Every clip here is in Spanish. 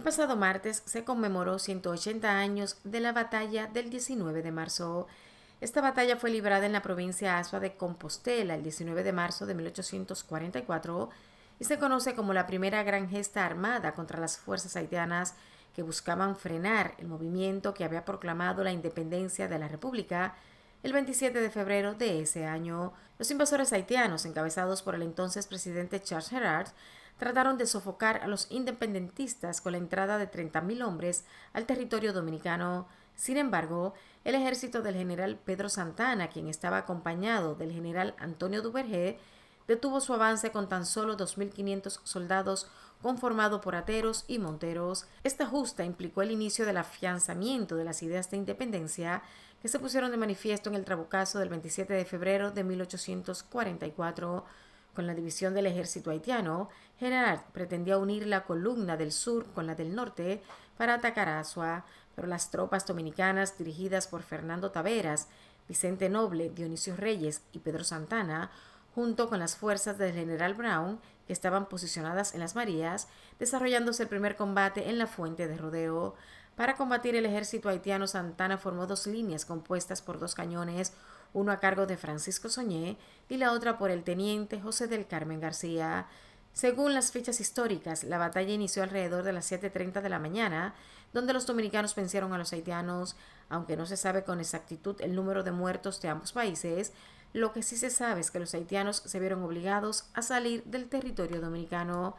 pasado martes se conmemoró 180 años de la batalla del 19 de marzo. Esta batalla fue librada en la provincia Azua de Compostela el 19 de marzo de 1844 y se conoce como la primera gran gesta armada contra las fuerzas haitianas que buscaban frenar el movimiento que había proclamado la independencia de la República el 27 de febrero de ese año. Los invasores haitianos, encabezados por el entonces presidente Charles Herard, trataron de sofocar a los independentistas con la entrada de 30.000 hombres al territorio dominicano. Sin embargo, el ejército del general Pedro Santana, quien estaba acompañado del general Antonio Duvergé, detuvo su avance con tan solo 2.500 soldados conformado por ateros y monteros. Esta justa implicó el inicio del afianzamiento de las ideas de independencia que se pusieron de manifiesto en el trabucazo del 27 de febrero de 1844. Con la división del ejército haitiano, Gerard pretendía unir la columna del sur con la del norte para atacar a Azua, pero las tropas dominicanas dirigidas por Fernando Taveras, Vicente Noble, Dionisio Reyes y Pedro Santana, junto con las fuerzas del general Brown, que estaban posicionadas en las Marías, desarrollándose el primer combate en la Fuente de Rodeo. Para combatir el ejército haitiano, Santana formó dos líneas compuestas por dos cañones, uno a cargo de Francisco Soñé y la otra por el teniente José del Carmen García. Según las fichas históricas, la batalla inició alrededor de las 7:30 de la mañana, donde los dominicanos vencieron a los haitianos. Aunque no se sabe con exactitud el número de muertos de ambos países, lo que sí se sabe es que los haitianos se vieron obligados a salir del territorio dominicano.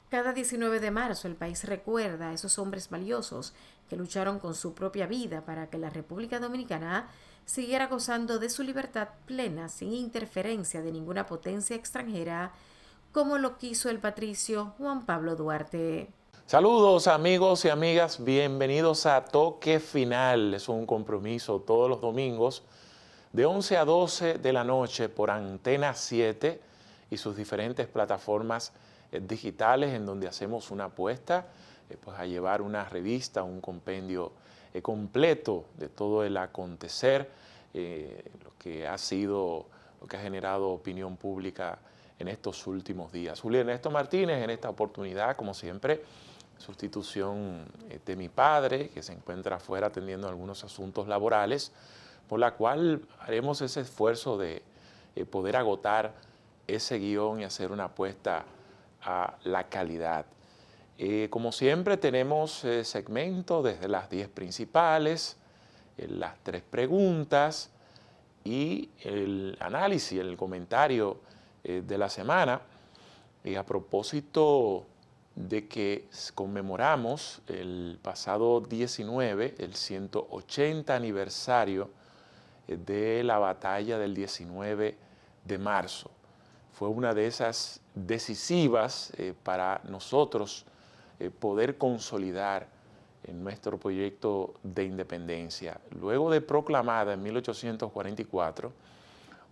Cada 19 de marzo el país recuerda a esos hombres valiosos que lucharon con su propia vida para que la República Dominicana siguiera gozando de su libertad plena sin interferencia de ninguna potencia extranjera, como lo quiso el patricio Juan Pablo Duarte. Saludos amigos y amigas, bienvenidos a Toque Final. Es un compromiso todos los domingos de 11 a 12 de la noche por Antena 7 y sus diferentes plataformas digitales en donde hacemos una apuesta pues a llevar una revista, un compendio completo de todo el acontecer, lo que ha sido, lo que ha generado opinión pública en estos últimos días. Julio Ernesto Martínez en esta oportunidad, como siempre, sustitución de mi padre, que se encuentra afuera atendiendo algunos asuntos laborales, por la cual haremos ese esfuerzo de poder agotar ese guión y hacer una apuesta a la calidad. Como siempre tenemos segmentos desde las 10 principales, las 3 preguntas y el análisis, el comentario de la semana. A propósito de que conmemoramos el pasado 19, el 180 aniversario de la batalla del 19 de marzo. Fue una de esas decisivas para nosotros poder consolidar en nuestro proyecto de independencia. Luego de proclamada en 1844,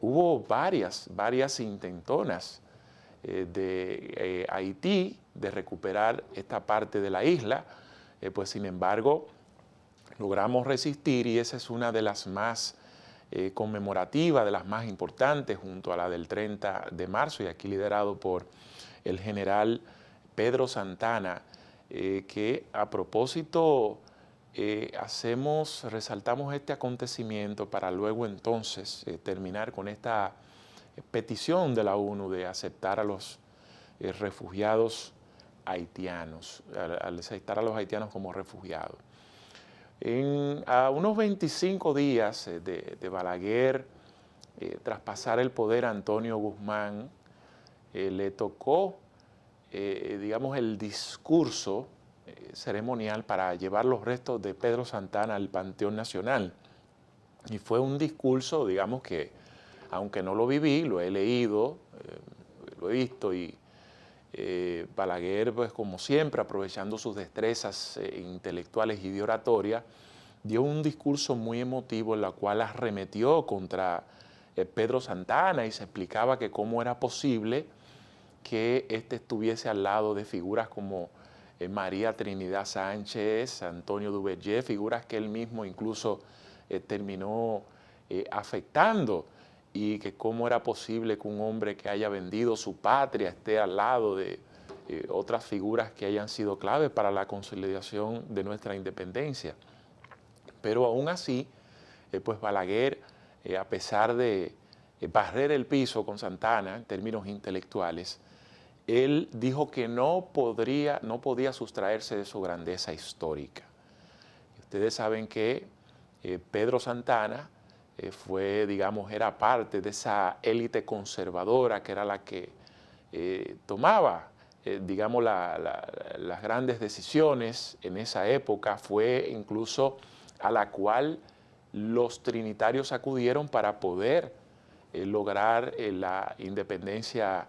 hubo varias intentonas de Haití de recuperar esta parte de la isla, pues sin embargo logramos resistir y esa es una de las más conmemorativas, de las más importantes, junto a la del 30 de marzo y aquí liderado por el general Pedro Santana, que a propósito resaltamos este acontecimiento para luego entonces terminar con esta petición de la ONU de aceptar a los refugiados haitianos, al aceptar a los haitianos como refugiados. A unos 25 días de Balaguer traspasar el poder a Antonio Guzmán, le tocó, digamos, el discurso ceremonial para llevar los restos de Pedro Santana al Panteón Nacional. Y fue un discurso, digamos, que aunque no lo viví, lo he leído, lo he visto y Balaguer, pues como siempre, aprovechando sus destrezas intelectuales y de oratoria, dio un discurso muy emotivo en el cual arremetió contra Pedro Santana y se explicaba que cómo era posible que éste estuviese al lado de figuras como María Trinidad Sánchez, Antonio Duvergé, figuras que él mismo incluso terminó afectando, y que cómo era posible que un hombre que haya vendido su patria esté al lado de otras figuras que hayan sido clave para la consolidación de nuestra independencia. Pero aún así, pues Balaguer, a pesar de barrer el piso con Santana en términos intelectuales, él dijo que no podía sustraerse de su grandeza histórica. Ustedes saben que Pedro Santana fue, digamos, era parte de esa élite conservadora que era la que tomaba, digamos, las grandes decisiones en esa época. Fue incluso a la cual los trinitarios acudieron para poder lograr la independencia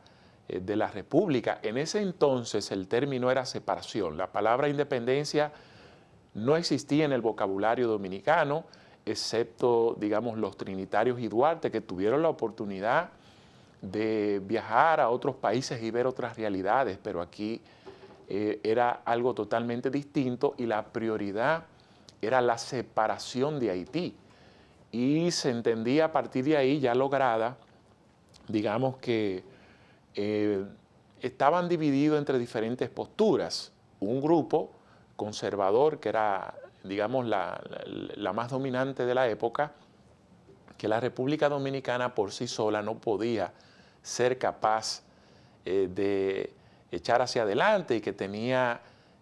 de la República. En ese entonces el término era separación. La palabra independencia no existía en el vocabulario dominicano, excepto, digamos, los trinitarios y Duarte, que tuvieron la oportunidad de viajar a otros países y ver otras realidades, pero aquí era algo totalmente distinto y la prioridad era la separación de Haití. Y se entendía a partir de ahí, ya lograda, digamos que estaban divididos entre diferentes posturas. Un grupo conservador, que era, digamos, la más dominante de la época, que la República Dominicana por sí sola no podía ser capaz de echar hacia adelante y que tenía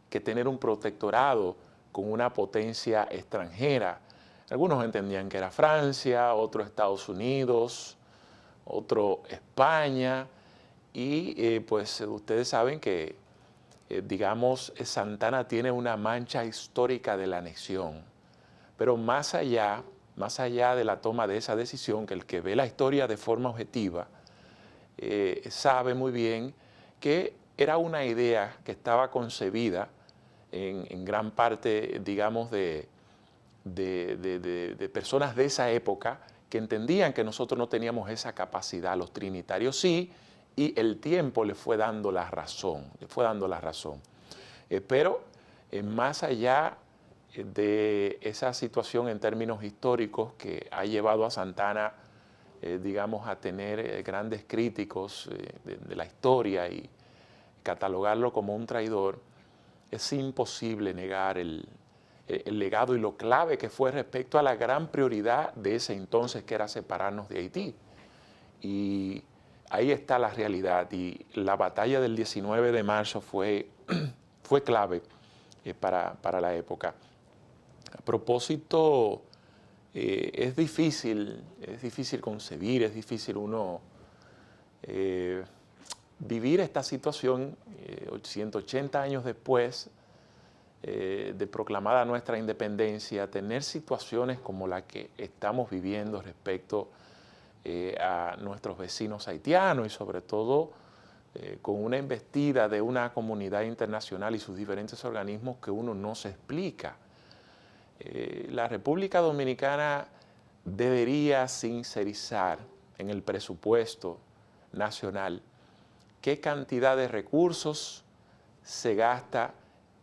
que tener un protectorado con una potencia extranjera. Algunos entendían que era Francia, otros Estados Unidos, otro España, y pues ustedes saben que, digamos, Santana tiene una mancha histórica de la anexión, pero más allá de la toma de esa decisión, que el que ve la historia de forma objetiva sabe muy bien que era una idea que estaba concebida en gran parte, digamos, de personas de esa época que entendían que nosotros no teníamos esa capacidad, los trinitarios sí, y el tiempo le fue dando la razón, pero más allá de esa situación en términos históricos que ha llevado a Santana, digamos, a tener grandes críticos de la historia y catalogarlo como un traidor, es imposible negar el legado y lo clave que fue respecto a la gran prioridad de ese entonces, que era separarnos de Haití. Y ahí está la realidad, y la batalla del 19 de marzo fue clave para la época. A propósito, es difícil concebir, es difícil uno vivir esta situación 180 años después de proclamada nuestra independencia, tener situaciones como la que estamos viviendo respecto a nuestros vecinos haitianos y sobre todo con una embestida de una comunidad internacional y sus diferentes organismos que uno no se explica. La República Dominicana debería sincerizar en el presupuesto nacional qué cantidad de recursos se gasta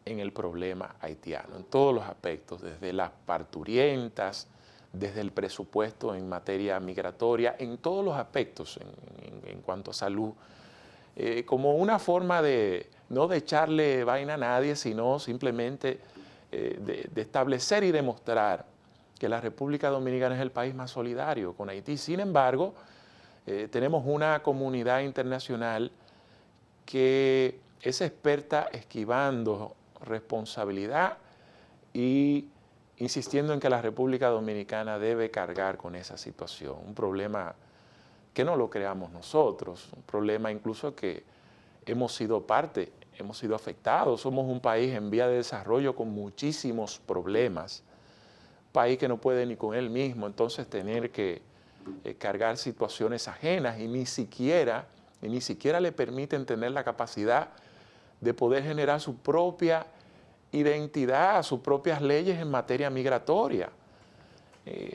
en el problema haitiano, en todos los aspectos, desde las parturientas, desde el presupuesto en materia migratoria, en todos los aspectos, en cuanto a salud, como una forma de no de echarle vaina a nadie, sino simplemente de establecer y demostrar que la República Dominicana es el país más solidario con Haití. Sin embargo, tenemos una comunidad internacional que es experta esquivando responsabilidad y insistiendo en que la República Dominicana debe cargar con esa situación. Un problema que no lo creamos nosotros, un problema incluso que hemos sido parte, hemos sido afectados. Somos un país en vía de desarrollo con muchísimos problemas, país que no puede ni con él mismo, entonces tener que cargar situaciones ajenas y ni siquiera le permiten tener la capacidad de poder generar su propia identidad, sus propias leyes en materia migratoria.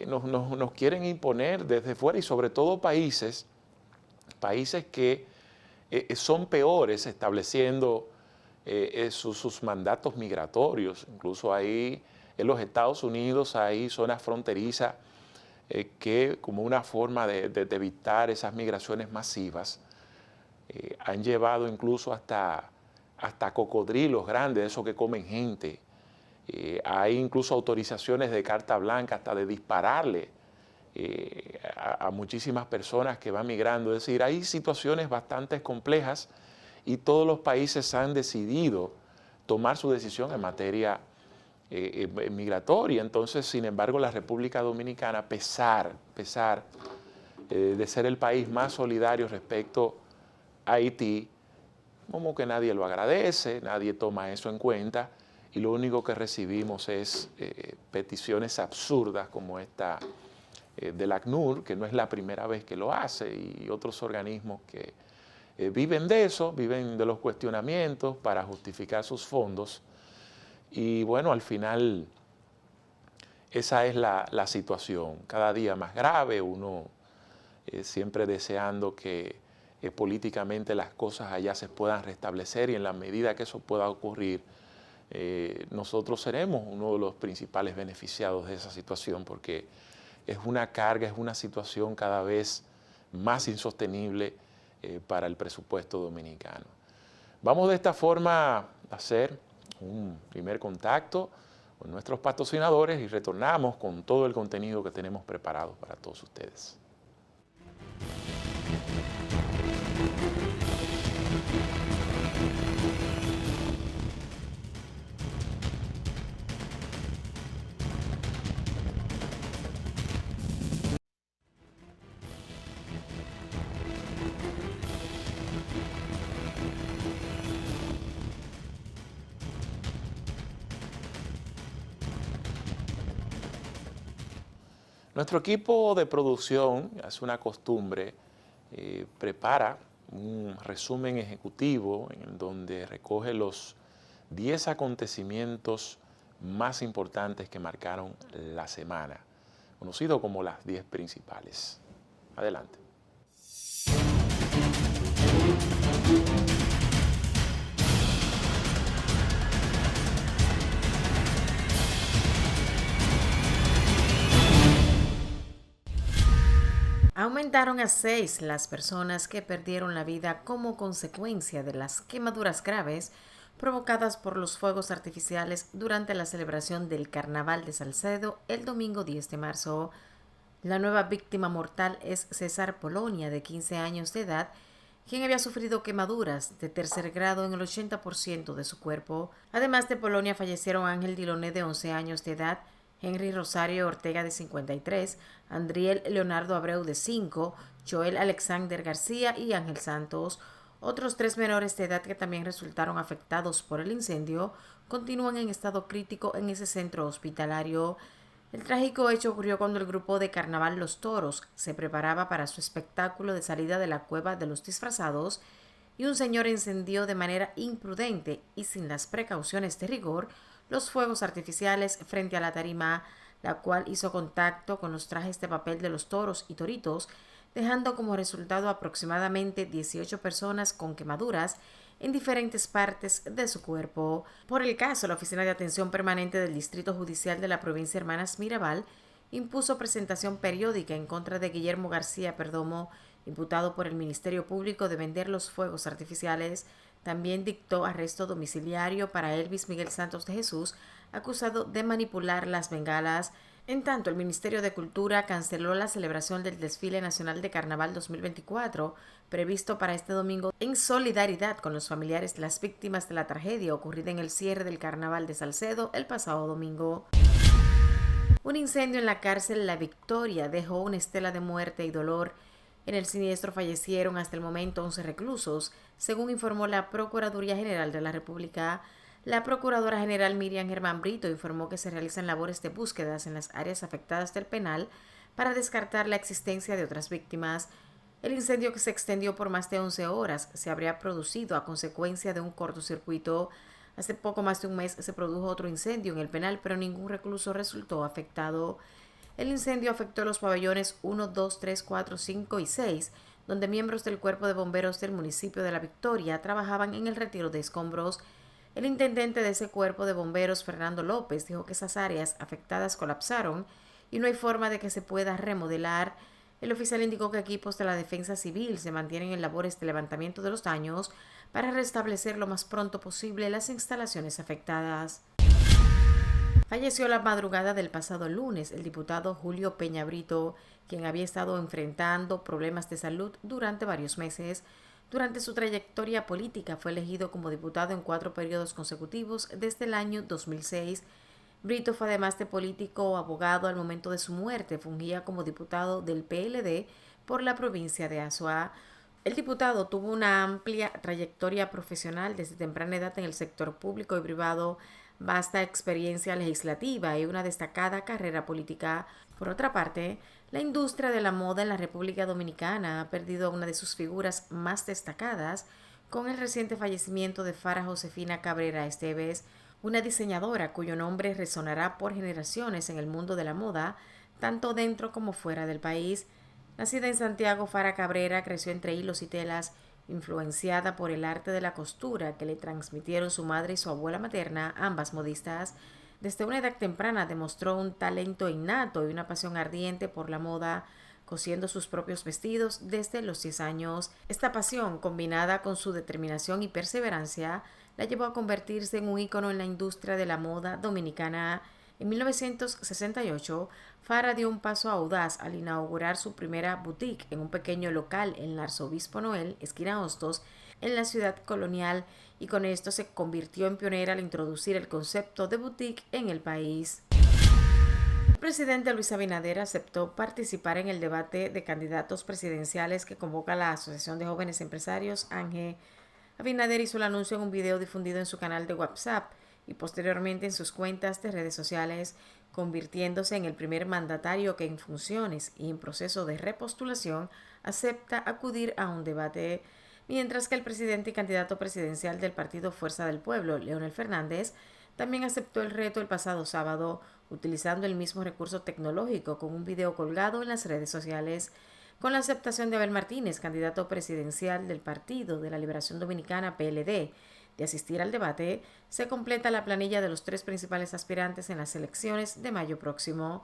Nos quieren imponer desde fuera y sobre todo países que son peores estableciendo sus mandatos migratorios. Incluso ahí en los Estados Unidos hay zonas fronterizas que como una forma de evitar esas migraciones masivas han llevado incluso hasta hasta cocodrilos grandes, esos que comen gente. Hay incluso autorizaciones de carta blanca hasta de dispararle a muchísimas personas que van migrando. Es decir, hay situaciones bastante complejas y todos los países han decidido tomar su decisión en materia migratoria. Entonces, sin embargo, la República Dominicana, a pesar de ser el país más solidario respecto a Haití, como que nadie lo agradece, nadie toma eso en cuenta, y lo único que recibimos es peticiones absurdas como esta del ACNUR, que no es la primera vez que lo hace, y otros organismos que viven de eso, viven de los cuestionamientos para justificar sus fondos. Y bueno, al final esa es la situación, cada día más grave, uno siempre deseando que políticamente las cosas allá se puedan restablecer, y en la medida que eso pueda ocurrir, nosotros seremos uno de los principales beneficiados de esa situación, porque es una carga, es una situación cada vez más insostenible para el presupuesto dominicano. Vamos de esta forma a hacer un primer contacto con nuestros patrocinadores y retornamos con todo el contenido que tenemos preparado para todos ustedes. Nuestro equipo de producción, hace una costumbre, prepara un resumen ejecutivo en donde recoge los 10 acontecimientos más importantes que marcaron la semana, conocido como las 10 principales. Adelante. Aumentaron a 6 las personas que perdieron la vida como consecuencia de las quemaduras graves provocadas por los fuegos artificiales durante la celebración del Carnaval de Salcedo el domingo 10 de marzo. La nueva víctima mortal es César Polonia, de 15 años de edad, quien había sufrido quemaduras de tercer grado en el 80% de su cuerpo. Además de Polonia, fallecieron Ángel Diloné, de 11 años de edad, Henry Rosario Ortega, de 53, Andriel Leonardo Abreu, de 5, Joel Alexander García y Ángel Santos. Otros 3 menores de edad que también resultaron afectados por el incendio continúan en estado crítico en ese centro hospitalario. El trágico hecho ocurrió cuando el grupo de carnaval Los Toros se preparaba para su espectáculo de salida de la Cueva de los Disfrazados y un señor encendió de manera imprudente y sin las precauciones de rigor los fuegos artificiales frente a la tarima, la cual hizo contacto con los trajes de papel de los toros y toritos, dejando como resultado aproximadamente 18 personas con quemaduras en diferentes partes de su cuerpo. Por el caso, la Oficina de Atención Permanente del Distrito Judicial de la Provincia Hermanas Mirabal impuso presentación periódica en contra de Guillermo García Perdomo, imputado por el Ministerio Público de vender los fuegos artificiales. También dictó arresto domiciliario para Elvis Miguel Santos de Jesús, acusado de manipular las bengalas. En tanto, el Ministerio de Cultura canceló la celebración del Desfile Nacional de Carnaval 2024, previsto para este domingo, en solidaridad con los familiares de las víctimas de la tragedia ocurrida en el cierre del Carnaval de Salcedo el pasado domingo. Un incendio en la cárcel La Victoria dejó una estela de muerte y dolor. En el siniestro fallecieron hasta el momento 11 reclusos, según informó la Procuraduría General de la República. La Procuradora General Miriam Germán Brito informó que se realizan labores de búsquedas en las áreas afectadas del penal para descartar la existencia de otras víctimas. El incendio, que se extendió por más de 11 horas, se habría producido a consecuencia de un cortocircuito. Hace poco más de un mes se produjo otro incendio en el penal, pero ningún recluso resultó afectado. El incendio afectó los pabellones 1, 2, 3, 4, 5 y 6, donde miembros del Cuerpo de Bomberos del municipio de La Victoria trabajaban en el retiro de escombros. El intendente de ese Cuerpo de Bomberos, Fernando López, dijo que esas áreas afectadas colapsaron y no hay forma de que se pueda remodelar. El oficial indicó que equipos de la Defensa Civil se mantienen en labores de levantamiento de los daños para restablecer lo más pronto posible las instalaciones afectadas. Falleció la madrugada del pasado lunes el diputado Julio Peña Brito, quien había estado enfrentando problemas de salud durante varios meses. Durante su trayectoria política fue elegido como diputado en 4 periodos consecutivos desde el año 2006. Brito fue, además de político o abogado, al momento de su muerte fungía como diputado del PLD por la provincia de Azua. El diputado tuvo una amplia trayectoria profesional desde temprana edad en el sector público y privado, vasta experiencia legislativa y una destacada carrera política. Por otra parte, la industria de la moda en la República Dominicana ha perdido a una de sus figuras más destacadas con el reciente fallecimiento de Fara Josefina Cabrera Esteves, una diseñadora cuyo nombre resonará por generaciones en el mundo de la moda, tanto dentro como fuera del país. Nacida en Santiago, Fara Cabrera creció entre hilos y telas, influenciada por el arte de la costura que le transmitieron su madre y su abuela materna, ambas modistas. Desde una edad temprana demostró un talento innato y una pasión ardiente por la moda, cosiendo sus propios vestidos desde los 10 años. Esta pasión, combinada con su determinación y perseverancia, la llevó a convertirse en un ícono en la industria de la moda dominicana. En 1968, Fara dio un paso audaz al inaugurar su primera boutique en un pequeño local en la Arzobispo Noel, esquina Hostos, en la ciudad colonial, y con esto se convirtió en pionera al introducir el concepto de boutique en el país. El presidente Luis Abinader aceptó participar en el debate de candidatos presidenciales que convoca la Asociación de Jóvenes Empresarios, ANGE. Abinader hizo el anuncio en un video difundido en su canal de WhatsApp y posteriormente en sus cuentas de redes sociales, convirtiéndose en el primer mandatario que en funciones y en proceso de repostulación acepta acudir a un debate, mientras que el presidente y candidato presidencial del partido Fuerza del Pueblo, Leonel Fernández, también aceptó el reto el pasado sábado, utilizando el mismo recurso tecnológico con un video colgado en las redes sociales. Con la aceptación de Abel Martínez, candidato presidencial del Partido de la Liberación Dominicana, PLD, de asistir al debate, se completa la planilla de los 3 principales aspirantes en las elecciones de mayo próximo.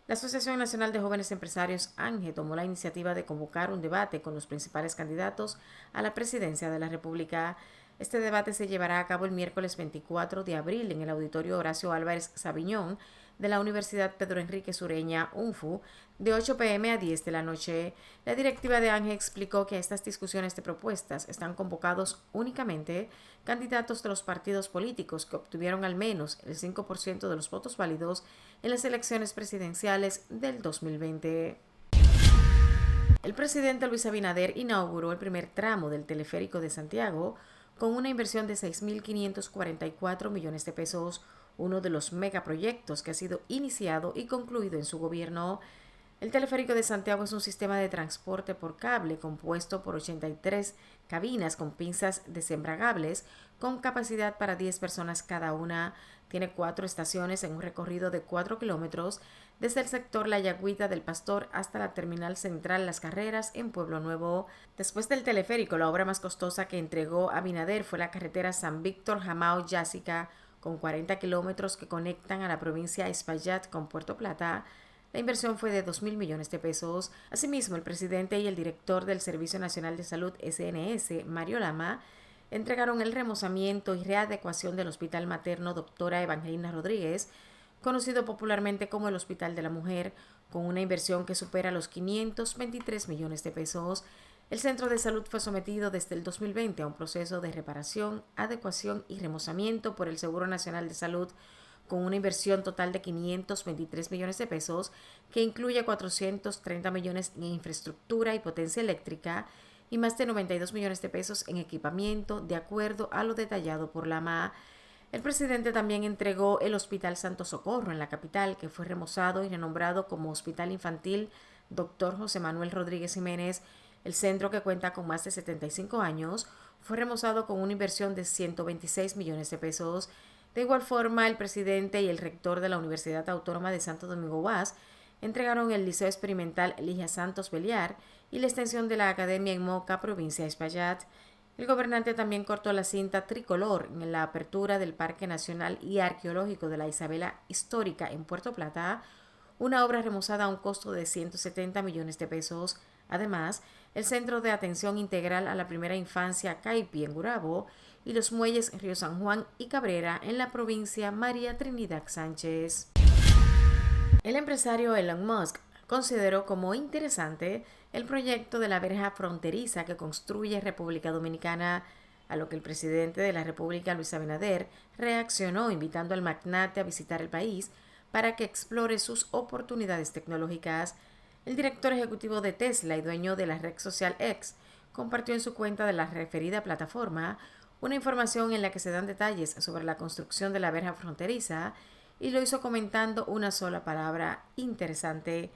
La Asociación Nacional de Jóvenes Empresarios, ANGE, tomó la iniciativa de convocar un debate con los principales candidatos a la presidencia de la República. Este debate se llevará a cabo el miércoles 24 de abril en el Auditorio Horacio Álvarez Sabiñón de la Universidad Pedro Enrique Sureña, UNFU, de 8 p.m. a 10 de la noche. La directiva de ANGE explicó que a estas discusiones de propuestas están convocados únicamente candidatos de los partidos políticos que obtuvieron al menos el 5% de los votos válidos en las elecciones presidenciales del 2020. El presidente Luis Abinader inauguró el primer tramo del teleférico de Santiago con una inversión de 6.544 millones de pesos, uno de los megaproyectos que ha sido iniciado y concluido en su gobierno. El teleférico de Santiago es un sistema de transporte por cable compuesto por 83 cabinas con pinzas desembragables con capacidad para 10 personas cada una. Tiene 4 estaciones en un recorrido de 4 kilómetros desde el sector La Yagüita del Pastor hasta la terminal central Las Carreras en Pueblo Nuevo. Después del teleférico, la obra más costosa que entregó Abinader fue la carretera San Víctor Jamao Jássica, con 40 kilómetros que conectan a la provincia de Espaillat con Puerto Plata. La inversión fue de 2.000 millones de pesos. Asimismo, el presidente y el director del Servicio Nacional de Salud, SNS, Mario Lama, entregaron el remozamiento y readecuación del Hospital Materno Doctora Evangelina Rodríguez, conocido popularmente como el Hospital de la Mujer, con una inversión que supera los 523 millones de pesos. El centro de salud fue sometido desde el 2020 a un proceso de reparación, adecuación y remozamiento por el Seguro Nacional de Salud, con una inversión total de 523 millones de pesos, que incluye 430 millones en infraestructura y potencia eléctrica y más de 92 millones de pesos en equipamiento, de acuerdo a lo detallado por Lama. El presidente también entregó el Hospital Santo Socorro en la capital, que fue remozado y renombrado como Hospital Infantil Dr. José Manuel Rodríguez Jiménez. El centro, que cuenta con más de 75 años, fue remozado con una inversión de 126 millones de pesos. De igual forma, el presidente y el rector de la Universidad Autónoma de Santo Domingo UAS entregaron el Liceo Experimental Ligia Santos Beliar y la extensión de la Academia en Moca, provincia de Espaillat. El gobernante también cortó la cinta tricolor en la apertura del Parque Nacional y Arqueológico de la Isabela Histórica en Puerto Plata, una obra remozada a un costo de 170 millones de pesos. Además, el Centro de Atención Integral a la Primera Infancia Caipi en Gurabo y los muelles Río San Juan y Cabrera en la provincia María Trinidad Sánchez. El empresario Elon Musk consideró como interesante el proyecto de la verja fronteriza que construye República Dominicana, a lo que el presidente de la República, Luis Abinader, reaccionó invitando al magnate a visitar el país para que explore sus oportunidades tecnológicas. El director ejecutivo de Tesla y dueño de la red social X compartió en su cuenta de la referida plataforma una información en la que se dan detalles sobre la construcción de la verja fronteriza y lo hizo comentando una sola palabra: interesante.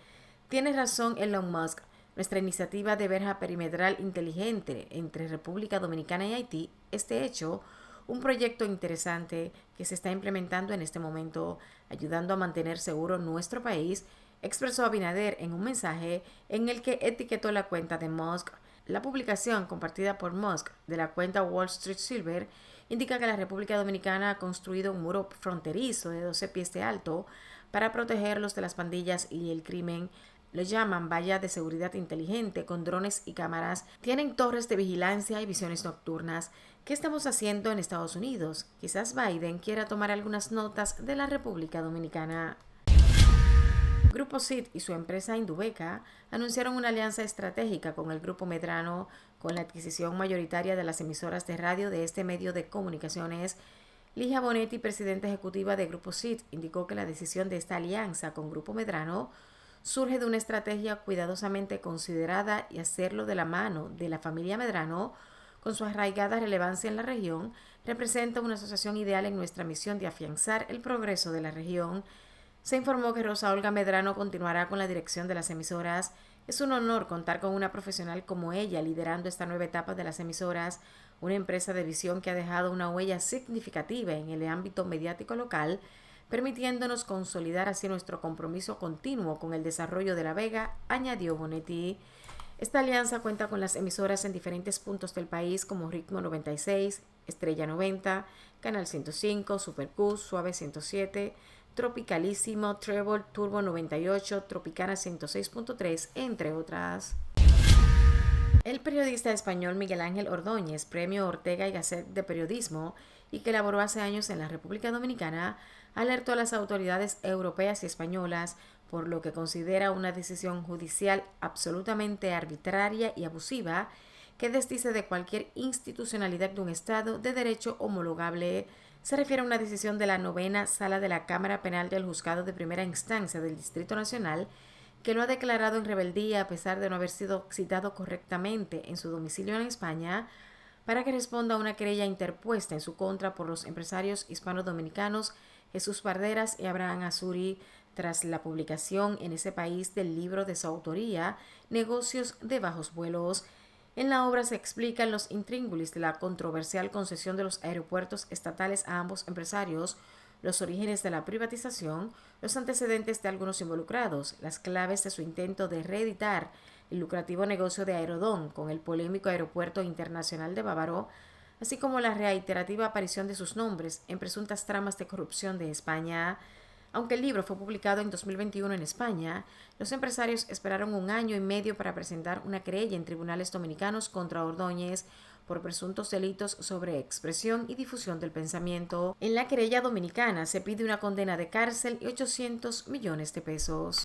Tiene razón Elon Musk. Nuestra iniciativa de verja perimetral inteligente entre República Dominicana y Haití es de hecho un proyecto interesante que se está implementando en este momento, ayudando a mantener seguro nuestro país, expresó Abinader en un mensaje en el que etiquetó la cuenta de Musk. La publicación compartida por Musk de la cuenta Wall Street Silver indica que la República Dominicana ha construido un muro fronterizo de 12 pies de alto para protegerlos de las pandillas y el crimen. Lo llaman valla de seguridad inteligente con drones y cámaras. Tienen torres de vigilancia y visiones nocturnas. ¿Qué estamos haciendo en Estados Unidos? Quizás Biden quiera tomar algunas notas de la República Dominicana. Grupo CIT y su empresa Indubeca anunciaron una alianza estratégica con el Grupo Medrano con la adquisición mayoritaria de las emisoras de radio de este medio de comunicaciones. Ligia Bonetti, presidenta ejecutiva de Grupo CIT, indicó que la decisión de esta alianza con Grupo Medrano surge de una estrategia cuidadosamente considerada y hacerlo de la mano de la familia Medrano, con su arraigada relevancia en la región, representa una asociación ideal en nuestra misión de afianzar el progreso de la región. Se informó que Rosa Olga Medrano continuará con la dirección de las emisoras. Es un honor contar con una profesional como ella liderando esta nueva etapa de las emisoras, una empresa de visión que ha dejado una huella significativa en el ámbito mediático local, permitiéndonos consolidar así nuestro compromiso continuo con el desarrollo de La Vega, añadió Bonetti. Esta alianza cuenta con las emisoras en diferentes puntos del país como Ritmo 96, Estrella 90, Canal 105, Super Q, Suave 107, Tropicalísimo, Treble, Turbo 98, Tropicana 106.3, entre otras. El periodista español Miguel Ángel Ordóñez, Premio Ortega y Gasset de Periodismo, y que laboró hace años en la República Dominicana, alertó a las autoridades europeas y españolas por lo que considera una decisión judicial absolutamente arbitraria y abusiva que desdice de cualquier institucionalidad de un Estado de derecho homologable. Se refiere a una decisión de la 9ª Sala de la Cámara Penal del Juzgado de Primera Instancia del Distrito Nacional, que lo ha declarado en rebeldía a pesar de no haber sido citado correctamente en su domicilio en España, para que responda a una querella interpuesta en su contra por los empresarios hispano-dominicanos Jesús Barderas y Abraham Azuri, tras la publicación en ese país del libro de su autoría, Negocios de Bajos Vuelos. En la obra se explican los intríngulis de la controversial concesión de los aeropuertos estatales a ambos empresarios, los orígenes de la privatización, los antecedentes de algunos involucrados, las claves de su intento de reeditar el lucrativo negocio de Aerodón con el polémico Aeropuerto Internacional de Bávaro, así como la reiterativa aparición de sus nombres en presuntas tramas de corrupción de España. Aunque el libro fue publicado en 2021 en España, los empresarios esperaron 1 año y medio para presentar una querella en tribunales dominicanos contra Ordóñez por presuntos delitos sobre expresión y difusión del pensamiento. En la querella dominicana se pide una condena de cárcel y 800 millones de pesos.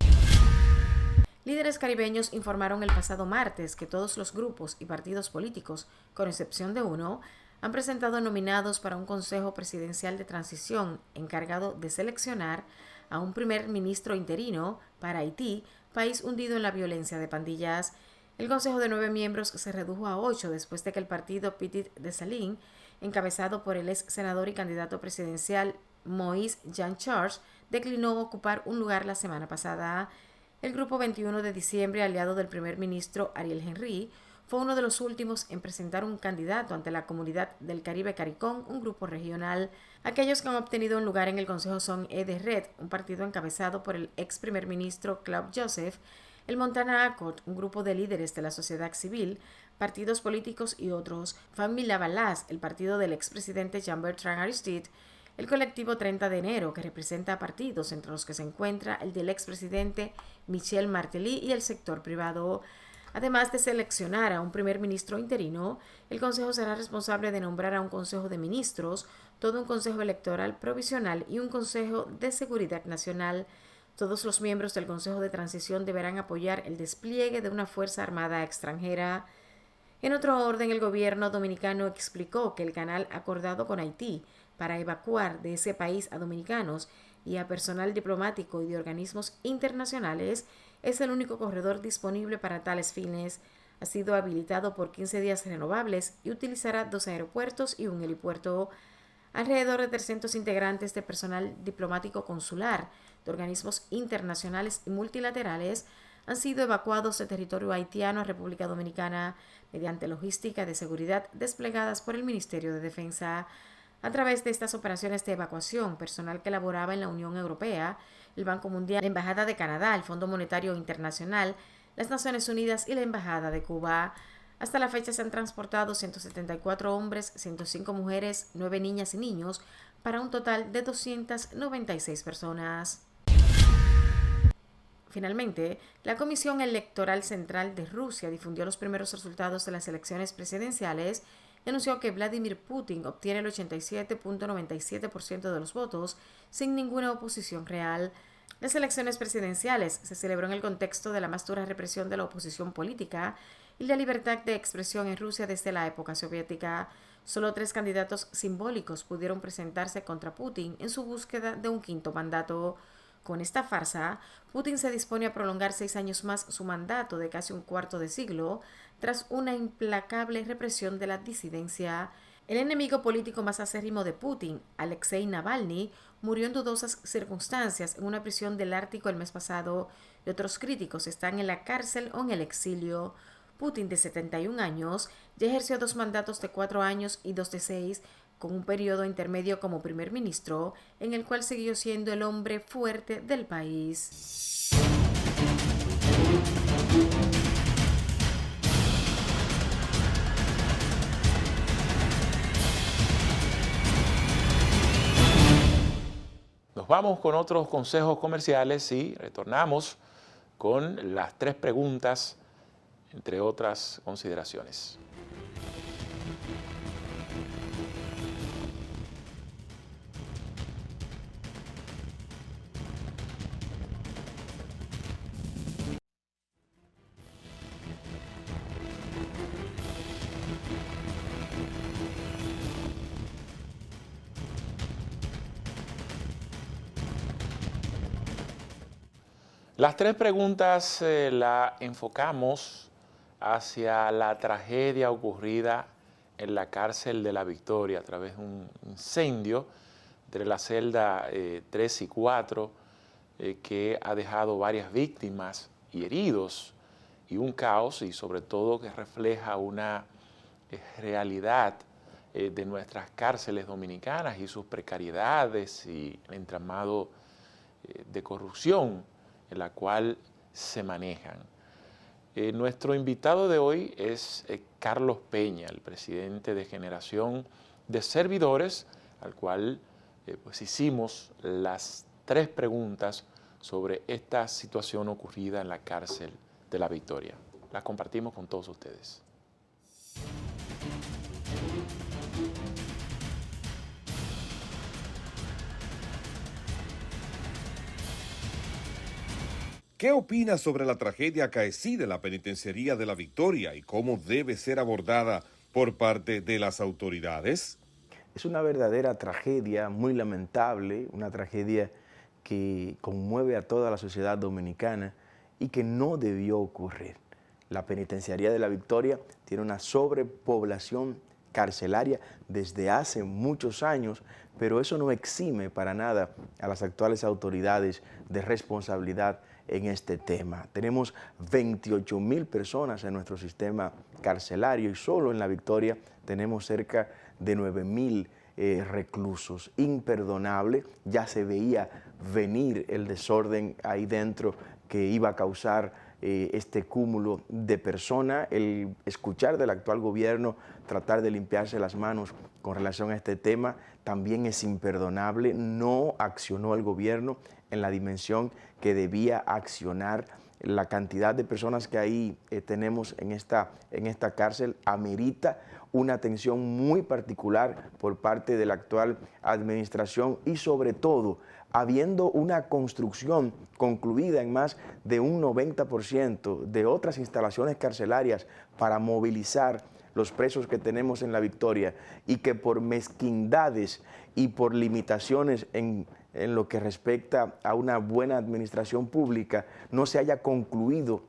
Líderes caribeños informaron el pasado martes que todos los grupos y partidos políticos, con excepción de uno, han presentado nominados para un Consejo Presidencial de Transición encargado de seleccionar a un primer ministro interino para Haití, país hundido en la violencia de pandillas. El consejo de 9 miembros se redujo a 8 después de que el partido Petit Desalines, encabezado por el ex senador y candidato presidencial Moïse Jean Charles, declinó ocupar un lugar la semana pasada. El Grupo 21 de diciembre, aliado del primer ministro Ariel Henry, fue uno de los últimos en presentar un candidato ante la Comunidad del Caribe CARICOM, un grupo regional. Aquellos que han obtenido un lugar en el consejo son EDRED, un partido encabezado por el ex primer ministro Claude Joseph, el Montana Accord, un grupo de líderes de la sociedad civil, partidos políticos y otros, Famille Lavalas, el partido del expresidente Jean-Bertrand Aristide, el colectivo 30 de enero, que representa a partidos entre los que se encuentra el del expresidente Michel Martelly y el sector privado. Además de seleccionar a un primer ministro interino, el Consejo será responsable de nombrar a un Consejo de Ministros, todo un Consejo Electoral Provisional y un Consejo de Seguridad Nacional. Todos los miembros del Consejo de Transición deberán apoyar el despliegue de una Fuerza Armada extranjera. En otro orden, el gobierno dominicano explicó que el canal acordado con Haití para evacuar de ese país a dominicanos y a personal diplomático y de organismos internacionales es el único corredor disponible para tales fines. Ha sido habilitado por 15 días renovables y utilizará 2 aeropuertos y un helipuerto. Alrededor de 300 integrantes de personal diplomático consular, de organismos internacionales y multilaterales han sido evacuados de territorio haitiano a República Dominicana mediante logística de seguridad desplegadas por el Ministerio de Defensa. A través de estas operaciones de evacuación, personal que laboraba en la Unión Europea, el Banco Mundial, la Embajada de Canadá, el Fondo Monetario Internacional, las Naciones Unidas y la Embajada de Cuba. Hasta la fecha se han transportado 174 hombres, 105 mujeres, 9 niñas y niños, para un total de 296 personas. Finalmente, la Comisión Electoral Central de Rusia difundió los primeros resultados de las elecciones presidenciales y anunció que Vladimir Putin obtiene el 87.97% de los votos sin ninguna oposición real. Las elecciones presidenciales se celebró en el contexto de la más dura represión de la oposición política y la libertad de expresión en Rusia desde la época soviética. Solo 3 candidatos simbólicos pudieron presentarse contra Putin en su búsqueda de un quinto mandato. Con esta farsa, Putin se dispone a prolongar 6 años más su mandato de casi un cuarto de siglo, tras una implacable represión de la disidencia. El enemigo político más acérrimo de Putin, Alexei Navalny, murió en dudosas circunstancias en una prisión del Ártico el mes pasado, y otros críticos están en la cárcel o en el exilio. Putin, de 71 años, ya ejerció 2 mandatos de 4 años y 2 de 6, con un periodo intermedio como primer ministro, en el cual siguió siendo el hombre fuerte del país. Nos vamos con otros consejos comerciales y retornamos con las 3 preguntas, entre otras consideraciones. Las 3 preguntas la enfocamos hacia la tragedia ocurrida en la cárcel de La Victoria a través de un incendio entre la celda 3 y 4 que ha dejado varias víctimas y heridos y un caos, y sobre todo que refleja una realidad de nuestras cárceles dominicanas y sus precariedades y el entramado de corrupción en la cual se manejan. Nuestro invitado de hoy es Carlos Peña, el presidente de Generación de Servidores, al cual pues hicimos las 3 preguntas sobre esta situación ocurrida en la cárcel de La Victoria. Las compartimos con todos ustedes. ¿Qué opinas sobre la tragedia acaecida en la penitenciaría de La Victoria y cómo debe ser abordada por parte de las autoridades? Es una verdadera tragedia, muy lamentable, una tragedia que conmueve a toda la sociedad dominicana y que no debió ocurrir. La penitenciaría de La Victoria tiene una sobrepoblación carcelaria desde hace muchos años, pero eso no exime para nada a las actuales autoridades de responsabilidad en este tema. Tenemos 28,000 personas en nuestro sistema carcelario y solo en La Victoria tenemos cerca de 9,000 reclusos. Imperdonable, ya se veía venir el desorden ahí dentro que iba a causar este cúmulo de personas, el escuchar del actual gobierno tratar de limpiarse las manos con relación a este tema también es imperdonable. No accionó el gobierno en la dimensión que debía accionar. La cantidad de personas que ahí tenemos en esta cárcel amerita una atención muy particular por parte de la actual administración y sobre todo habiendo una construcción concluida en más de un 90% de otras instalaciones carcelarias para movilizar los presos que tenemos en La Victoria y que por mezquindades y por limitaciones en lo que respecta a una buena administración pública no se haya concluido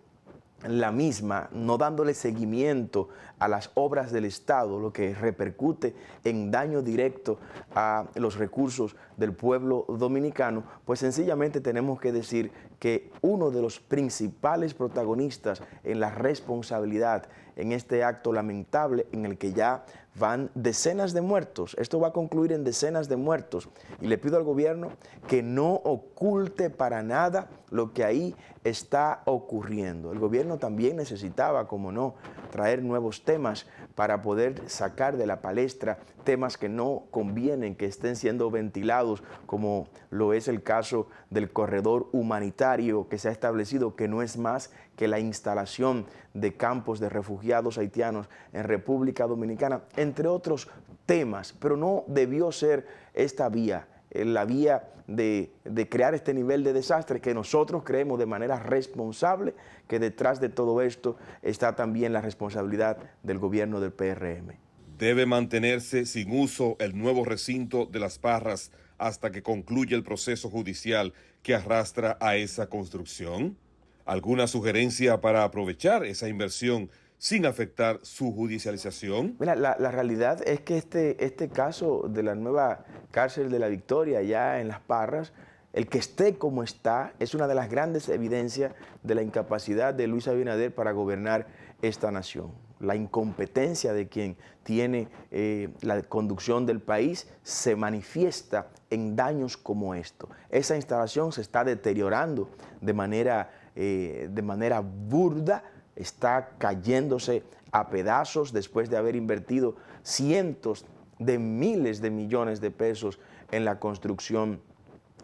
la misma, no dándole seguimiento a las obras del Estado, lo que repercute en daño directo a los recursos del pueblo dominicano, pues sencillamente tenemos que decir que uno de los principales protagonistas en la responsabilidad en este acto lamentable en el que ya van decenas de muertos, esto va a concluir en decenas de muertos, y le pido al gobierno que no oculte para nada lo que ahí está ocurriendo. El gobierno también necesitaba, como no, traer nuevos temas para poder sacar de la palestra temas que no convienen que estén siendo ventilados, como lo es el caso del corredor humanitario que se ha establecido, que no es más que la instalación de campos de refugiados haitianos en República Dominicana, entre otros temas, pero no debió ser esta vía, la vía de crear este nivel de desastre que nosotros creemos de manera responsable que detrás de todo esto está también la responsabilidad del gobierno del PRM. Debe mantenerse sin uso el nuevo recinto de Las Parras hasta que concluya el proceso judicial que arrastra a esa construcción. ¿Alguna sugerencia para aprovechar esa inversión sin afectar su judicialización? Mira, la realidad es que este caso de la nueva cárcel de La Victoria, ya en Las Parras, el que esté como está, es una de las grandes evidencias de la incapacidad de Luis Abinader para gobernar esta nación. La incompetencia de quien tiene la conducción del país se manifiesta en daños como esto. Esa instalación se está deteriorando de manera burda, está cayéndose a pedazos después de haber invertido cientos de miles de millones de pesos en la construcción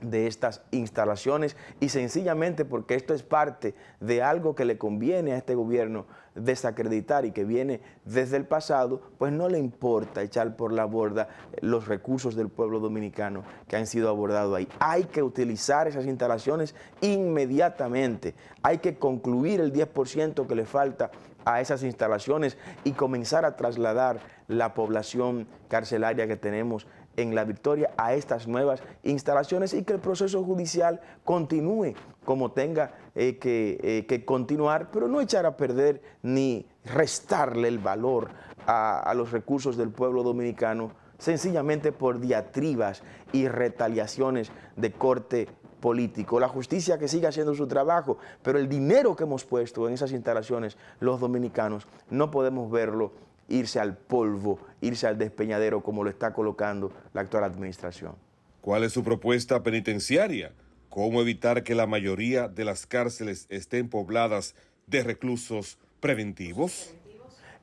de estas instalaciones y sencillamente porque esto es parte de algo que le conviene a este gobierno desacreditar y que viene desde el pasado, pues no le importa echar por la borda los recursos del pueblo dominicano que han sido abordados ahí. Hay que utilizar esas instalaciones inmediatamente, hay que concluir el 10% que le falta a esas instalaciones y comenzar a trasladar la población carcelaria que tenemos en La Victoria a estas nuevas instalaciones y que el proceso judicial continúe como tenga que continuar, pero no echar a perder ni restarle el valor a los recursos del pueblo dominicano sencillamente por diatribas y retaliaciones de corte político. La justicia que siga haciendo su trabajo, pero el dinero que hemos puesto en esas instalaciones los dominicanos no podemos verlo irse al polvo, irse al despeñadero como lo está colocando la actual administración. ¿Cuál es su propuesta penitenciaria? ¿Cómo evitar que la mayoría de las cárceles estén pobladas de reclusos preventivos?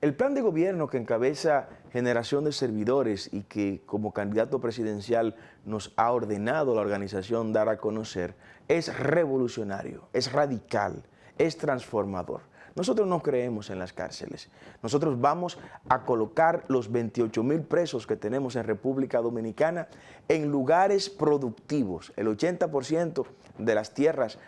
El plan de gobierno que encabeza Generación de Servidores y que como candidato presidencial nos ha ordenado la organización dar a conocer es revolucionario, es radical, es transformador. Nosotros no creemos en las cárceles. Nosotros vamos a colocar los 28,000 presos que tenemos en República Dominicana en lugares productivos. El 80% de las tierras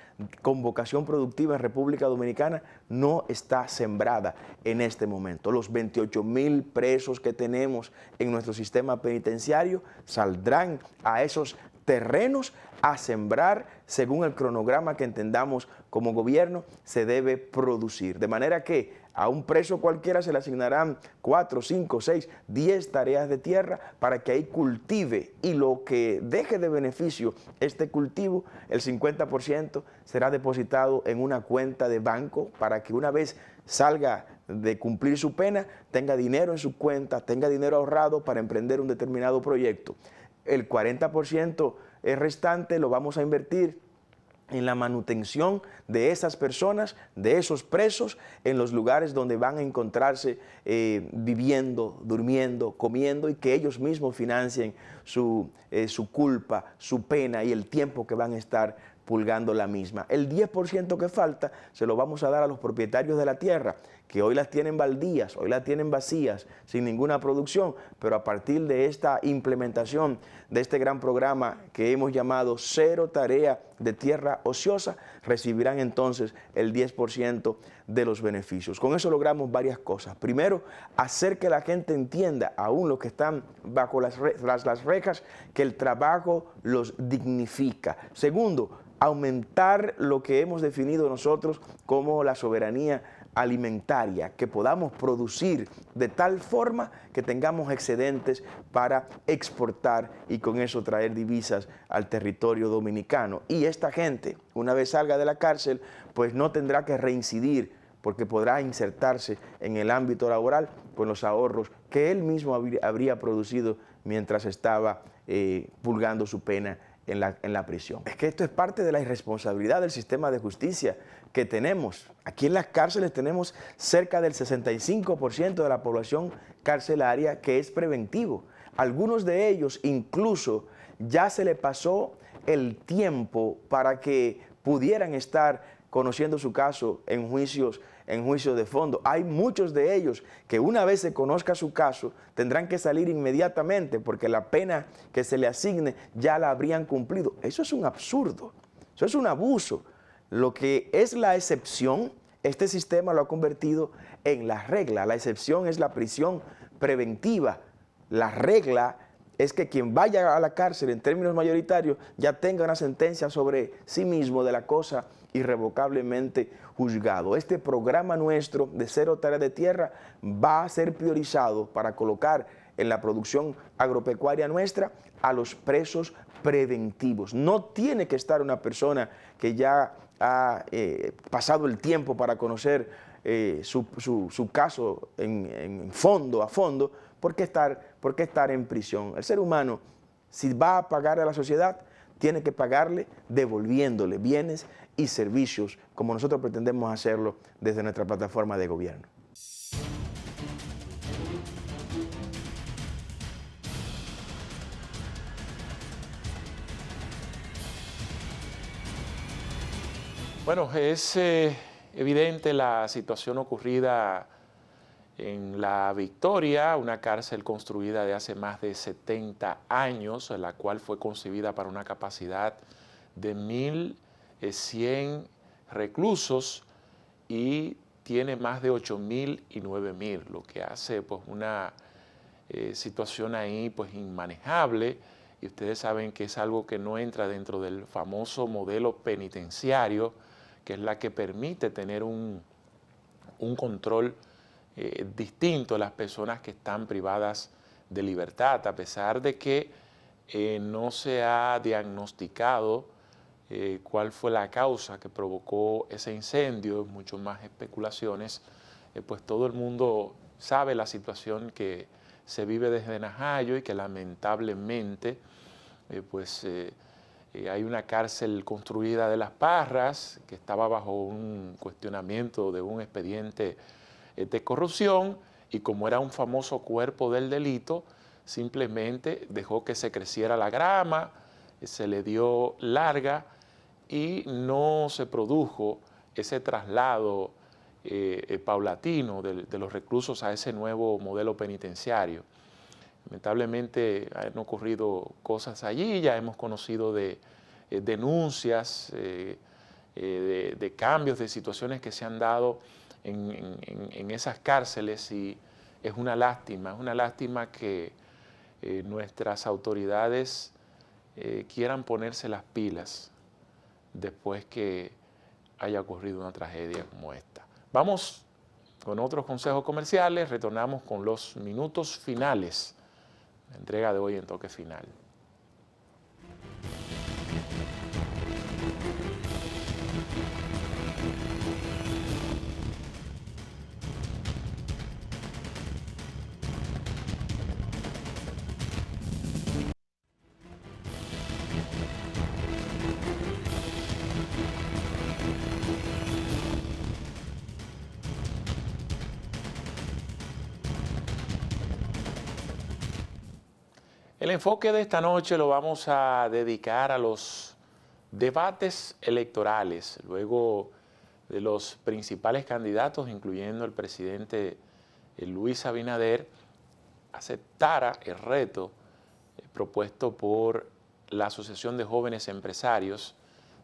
con vocación productiva en República Dominicana no está sembrada en este momento. Los 28,000 presos que tenemos en nuestro sistema penitenciario saldrán a esos terrenos a sembrar según el cronograma que entendamos como gobierno se debe producir. De manera que a un preso cualquiera se le asignarán 4, 5, 6, 10 tareas de tierra para que ahí cultive y lo que deje de beneficio este cultivo, el 50% será depositado en una cuenta de banco para que una vez salga de cumplir su pena tenga dinero en su cuenta, tenga dinero ahorrado para emprender un determinado proyecto. El 40% restante lo vamos a invertir en la manutención de esas personas, de esos presos, en los lugares donde van a encontrarse viviendo, durmiendo, comiendo, y que ellos mismos financien su culpa, su pena y el tiempo que van a estar purgando la misma. El 10% que falta se lo vamos a dar a los propietarios de la tierra, que hoy las tienen baldías, hoy las tienen vacías, sin ninguna producción, pero a partir de esta implementación de este gran programa que hemos llamado Cero Tarea de Tierra Ociosa, recibirán entonces el 10% de los beneficios. Con eso logramos varias cosas. Primero, hacer que la gente entienda, aún los que están bajo las rejas, que el trabajo los dignifica. Segundo, aumentar lo que hemos definido nosotros como la soberanía alimentaria, que podamos producir de tal forma que tengamos excedentes para exportar y con eso traer divisas al territorio dominicano. Y esta gente, una vez salga de la cárcel, pues no tendrá que reincidir, porque podrá insertarse en el ámbito laboral con los ahorros que él mismo habría producido mientras estaba purgando su pena en la prisión. Es que esto es parte de la irresponsabilidad del sistema de justicia que tenemos. Aquí en las cárceles tenemos cerca del 65% de la población carcelaria que es preventivo. Algunos de ellos incluso ya se le pasó el tiempo para que pudieran estar conociendo su caso en juicios de fondo. Hay muchos de ellos que una vez se conozca su caso tendrán que salir inmediatamente porque la pena que se le asigne ya la habrían cumplido. Eso es un absurdo, eso es un abuso. Lo que es la excepción, este sistema lo ha convertido en la regla. La excepción es la prisión preventiva. La regla es que quien vaya a la cárcel en términos mayoritarios ya tenga una sentencia sobre sí mismo de la cosa irrevocablemente juzgado. Este programa nuestro de Cero Tarea de Tierra va a ser priorizado para colocar en la producción agropecuaria nuestra a los presos preventivos. No tiene que estar una persona que ya ha pasado el tiempo para conocer su caso a fondo, ¿por qué estar en prisión? El ser humano, si va a pagar a la sociedad, tiene que pagarle devolviéndole bienes y servicios, como nosotros pretendemos hacerlo desde nuestra plataforma de gobierno. Bueno, es evidente la situación ocurrida en La Victoria, una cárcel construida de hace más de 70 años, la cual fue concebida para una capacidad de 1.100 reclusos y tiene más de 8.000 y 9.000, lo que hace pues una situación ahí pues inmanejable, y ustedes saben que es algo que no entra dentro del famoso modelo penitenciario, que es la que permite tener un control distinto a las personas que están privadas de libertad, a pesar de que no se ha diagnosticado cuál fue la causa que provocó ese incendio, mucho más especulaciones, pues todo el mundo sabe la situación que se vive desde Najayo y que lamentablemente hay una cárcel construida de Las Parras que estaba bajo un cuestionamiento de un expediente de corrupción, y como era un famoso cuerpo del delito, simplemente dejó que se creciera la grama, se le dio larga y no se produjo ese traslado paulatino de los reclusos a ese nuevo modelo penitenciario. Lamentablemente han ocurrido cosas allí, ya hemos conocido de denuncias, de cambios, de situaciones que se han dado en esas cárceles, y es una lástima que nuestras autoridades quieran ponerse las pilas después que haya ocurrido una tragedia como esta. Vamos con otros consejos comerciales, retornamos con los minutos finales, la entrega de hoy en Toque Final. El enfoque de esta noche lo vamos a dedicar a los debates electorales, luego de los principales candidatos, incluyendo el presidente Luis Abinader, aceptara el reto propuesto por la Asociación de Jóvenes Empresarios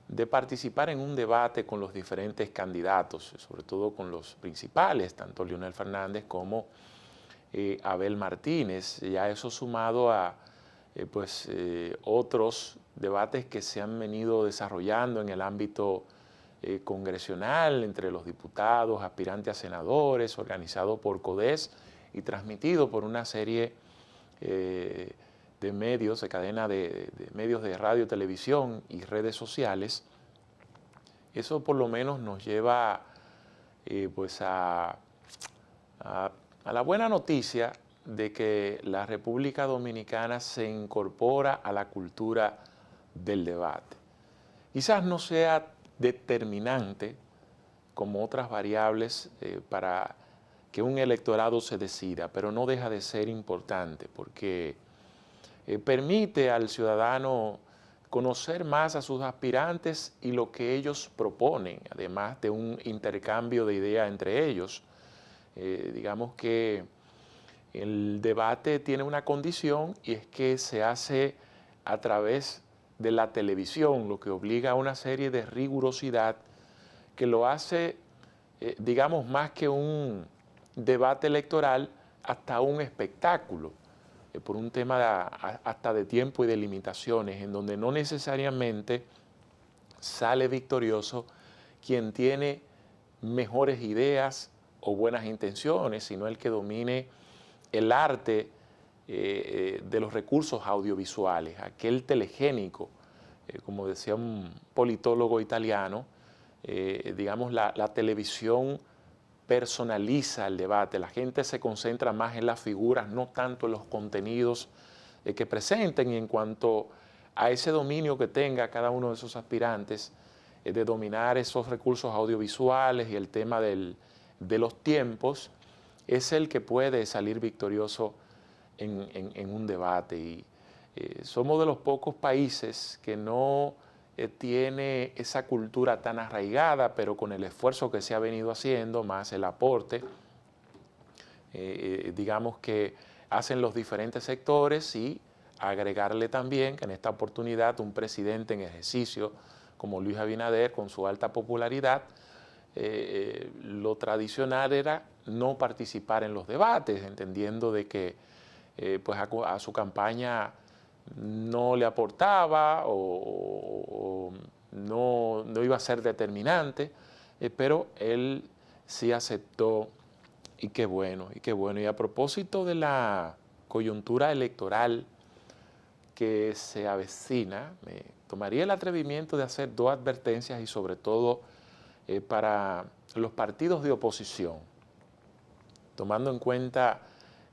de participar en un debate con los diferentes candidatos, sobre todo con los principales, tanto Leonel Fernández como Abel Martínez. Ya eso sumado a otros debates que se han venido desarrollando en el ámbito congresional entre los diputados, aspirantes a senadores, organizado por CODES y transmitido por una serie de medios, de cadena de medios de radio, televisión y redes sociales. Eso por lo menos nos lleva a la buena noticia de que la República Dominicana se incorpora a la cultura del debate. Quizás no sea determinante como otras variables para que un electorado se decida, pero no deja de ser importante porque permite al ciudadano conocer más a sus aspirantes y lo que ellos proponen, además de un intercambio de ideas entre ellos. Digamos que el debate tiene una condición y es que se hace a través de la televisión, lo que obliga a una serie de rigurosidad que lo hace, digamos, más que un debate electoral, hasta un espectáculo, por un tema hasta de tiempo y de limitaciones, en donde no necesariamente sale victorioso quien tiene mejores ideas o buenas intenciones, sino el que domine el arte de los recursos audiovisuales, aquel telegénico, como decía un politólogo italiano, digamos, la televisión personaliza el debate, la gente se concentra más en las figuras, no tanto en los contenidos que presenten, y en cuanto a ese dominio que tenga cada uno de esos aspirantes, de dominar esos recursos audiovisuales y el tema de los tiempos, es el que puede salir victorioso en un debate. Y somos de los pocos países que no tiene esa cultura tan arraigada, pero con el esfuerzo que se ha venido haciendo, más el aporte, digamos, que hacen los diferentes sectores, y agregarle también que en esta oportunidad un presidente en ejercicio como Luis Abinader, con su alta popularidad, lo tradicional era no participar en los debates, entendiendo de que a su campaña no le aportaba o no iba a ser determinante, pero él sí aceptó, y qué bueno, y qué bueno. Y a propósito de la coyuntura electoral que se avecina, me tomaría el atrevimiento de hacer dos advertencias, y sobre todo para los partidos de oposición, tomando en cuenta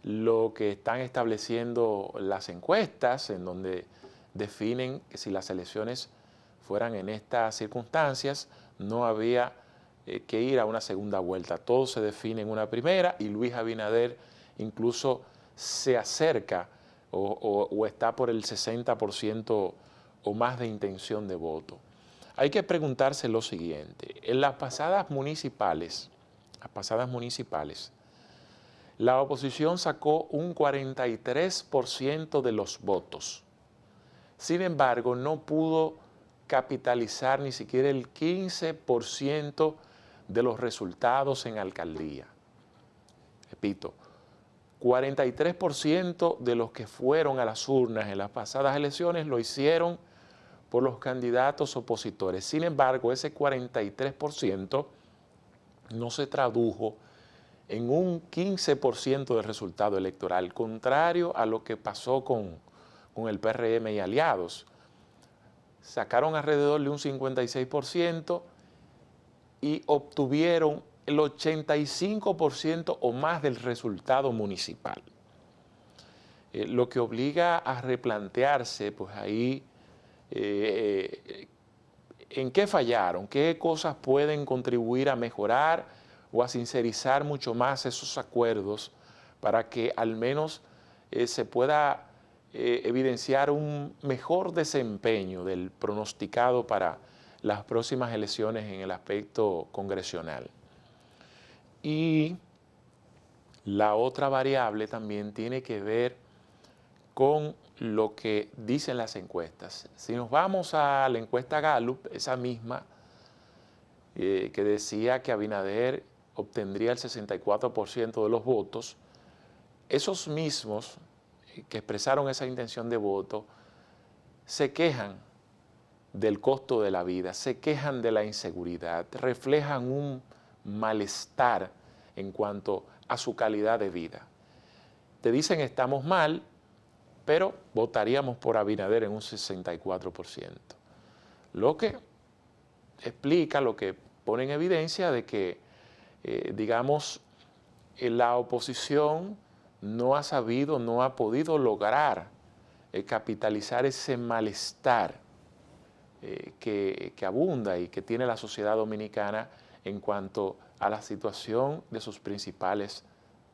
lo que están estableciendo las encuestas, en donde definen que si las elecciones fueran en estas circunstancias, no había que ir a una segunda vuelta. Todo se define en una primera, y Luis Abinader incluso se acerca o está por el 60% o más de intención de voto. Hay que preguntarse lo siguiente: en las pasadas municipales, la oposición sacó un 43% de los votos. Sin embargo, no pudo capitalizar ni siquiera el 15% de los resultados en alcaldía. Repito, 43% de los que fueron a las urnas en las pasadas elecciones lo hicieron por los candidatos opositores. Sin embargo, ese 43% no se tradujo en un 15% del resultado electoral, contrario a lo que pasó con el PRM y aliados. Sacaron alrededor de un 56% y obtuvieron el 85% o más del resultado municipal. Lo que obliga a replantearse, pues ahí, en qué fallaron, qué cosas pueden contribuir a mejorar o a sincerizar mucho más esos acuerdos para que al menos se pueda evidenciar un mejor desempeño del pronosticado para las próximas elecciones en el aspecto congresional. Y la otra variable también tiene que ver con lo que dicen las encuestas. Si nos vamos a la encuesta Gallup, esa misma que decía que Abinader obtendría el 64% de los votos, esos mismos que expresaron esa intención de voto se quejan del costo de la vida, se quejan de la inseguridad, reflejan un malestar en cuanto a su calidad de vida. Te dicen estamos mal, pero votaríamos por Abinader en un 64%. Lo que explica, lo que pone en evidencia de que, digamos, la oposición no ha sabido, no ha podido lograr capitalizar ese malestar que abunda y que tiene la sociedad dominicana en cuanto a la situación de sus principales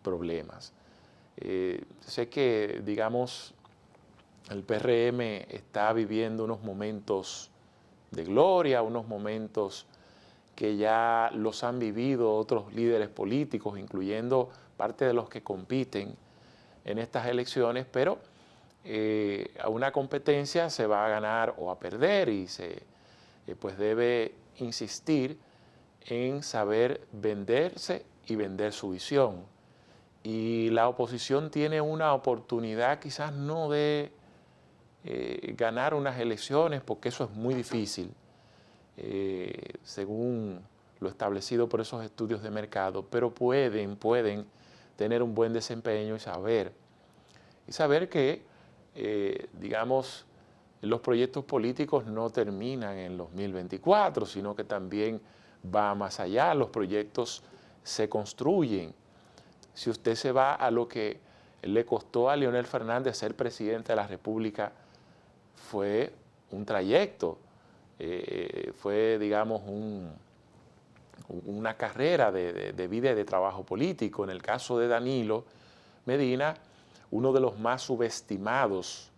problemas. Sé que, digamos, el PRM está viviendo unos momentos de gloria, unos momentos que ya los han vivido otros líderes políticos, incluyendo parte de los que compiten en estas elecciones, pero a una competencia se va a ganar o a perder y se pues debe insistir en saber venderse y vender su visión. Y la oposición tiene una oportunidad quizás no de ganar unas elecciones, porque eso es muy difícil, según lo establecido por esos estudios de mercado, pero pueden tener un buen desempeño y saber que, digamos, los proyectos políticos no terminan en 2024, sino que también va más allá, los proyectos se construyen. Si usted se va a lo que le costó a Leonel Fernández ser presidente de la República, fue un trayecto, fue, digamos, una carrera de vida y de trabajo político. En el caso de Danilo Medina, uno de los más subestimados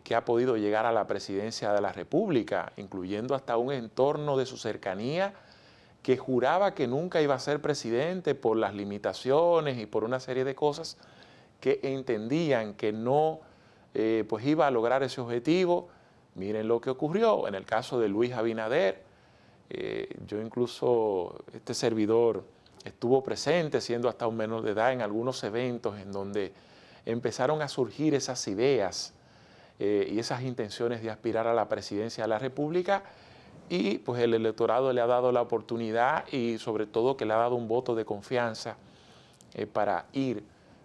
que ha podido llegar a la presidencia de la República, incluyendo hasta un entorno de su cercanía que juraba que nunca iba a ser presidente por las limitaciones y por una serie de cosas que entendían que no pues iba a lograr ese objetivo. Miren lo que ocurrió en el caso de Luis Abinader. Yo incluso, este servidor estuvo presente, siendo hasta un menor de edad, en algunos eventos en donde empezaron a surgir esas ideas y esas intenciones de aspirar a la presidencia de la República, y pues el electorado le ha dado la oportunidad y sobre todo que le ha dado un voto de confianza para ir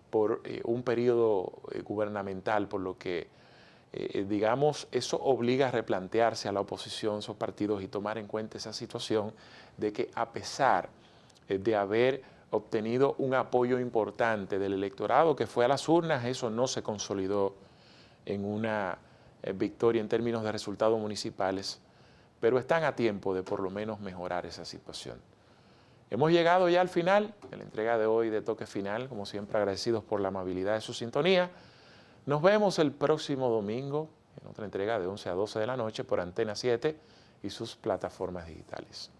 por un periodo gubernamental, por lo que, digamos, eso obliga a replantearse a la oposición, esos partidos, y tomar en cuenta esa situación de que a pesar de haber obtenido un apoyo importante del electorado que fue a las urnas, eso no se consolidó en una victoria en términos de resultados municipales, pero están a tiempo de por lo menos mejorar esa situación. Hemos llegado ya al final de la entrega de hoy de Toque Final, como siempre agradecidos por la amabilidad de su sintonía. Nos vemos el próximo domingo en otra entrega de 11 a 12 de la noche por Antena 7 y sus plataformas digitales.